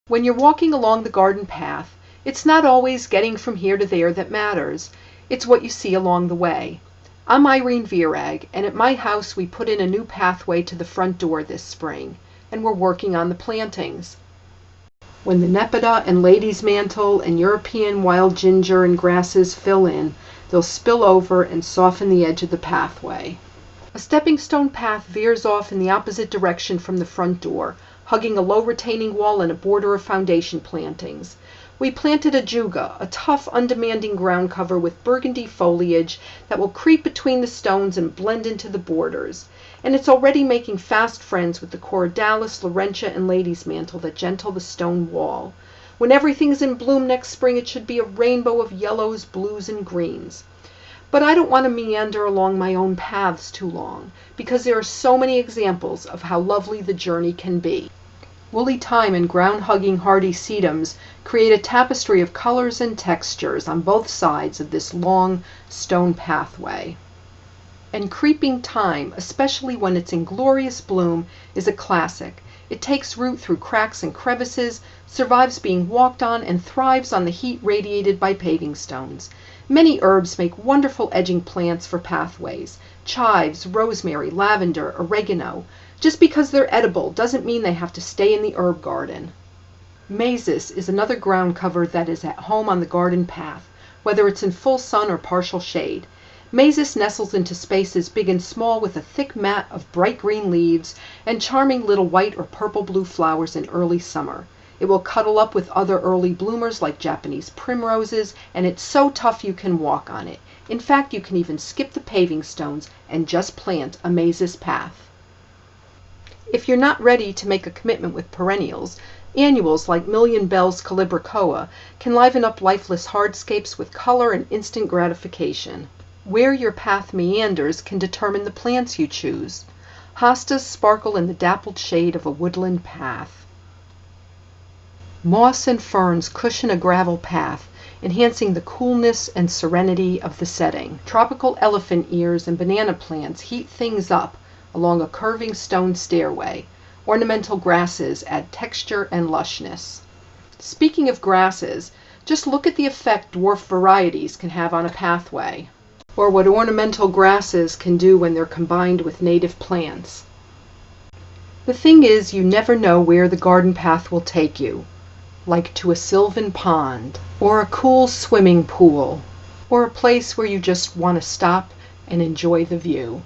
When you're walking along the garden path, it's not always getting from here to there that matters. It's what you see along the way. I'm Irene Virag, and at my house we put in a new pathway to the front door this spring, and we're working on the plantings. When the nepeta and lady's mantle and European wild ginger and grasses fill in, they'll spill over and soften the edge of the pathway. A stepping stone path veers off in the opposite direction from the front door, hugging a low retaining wall and a border of foundation plantings. We planted a juga, a tough, undemanding ground cover with burgundy foliage that will creep between the stones and blend into the borders. And it's already making fast friends with the corydalis, laurentia, and lady's mantle that gentle the stone wall. When everything's in bloom next spring, it should be a rainbow of yellows, blues, and greens. But I don't want to meander along my own paths too long, because there are so many examples of how lovely the journey can be. Woolly thyme and ground-hugging hardy sedums create a tapestry of colors and textures on both sides of this long stone pathway. And creeping thyme, especially when it's in glorious bloom, is a classic. It takes root through cracks and crevices, survives being walked on, and thrives on the heat radiated by paving stones. Many herbs make wonderful edging plants for pathways: chives, rosemary, lavender, oregano. Just because they're edible doesn't mean they have to stay in the herb garden. Mazis is another ground cover that is at home on the garden path, whether it's in full sun or partial shade. Mazis nestles into spaces big and small with a thick mat of bright green leaves and charming little white or purple-blue flowers in early summer. It will cuddle up with other early bloomers like Japanese primroses, and it's so tough you can walk on it. In fact, you can even skip the paving stones and just plant a mazis path. If you're not ready to make a commitment with perennials, annuals like Million Bells calibrachoa can liven up lifeless hardscapes with color and instant gratification. Where your path meanders can determine the plants you choose. Hostas sparkle in the dappled shade of a woodland path. Moss and ferns cushion a gravel path, enhancing the coolness and serenity of the setting. Tropical elephant ears and banana plants heat things up along a curving stone stairway. Ornamental grasses add texture and lushness. Speaking of grasses, just look at the effect dwarf varieties can have on a pathway, or what ornamental grasses can do when they're combined with native plants. The thing is, you never know where the garden path will take you, like to a sylvan pond, or a cool swimming pool, or a place where you just want to stop and enjoy the view.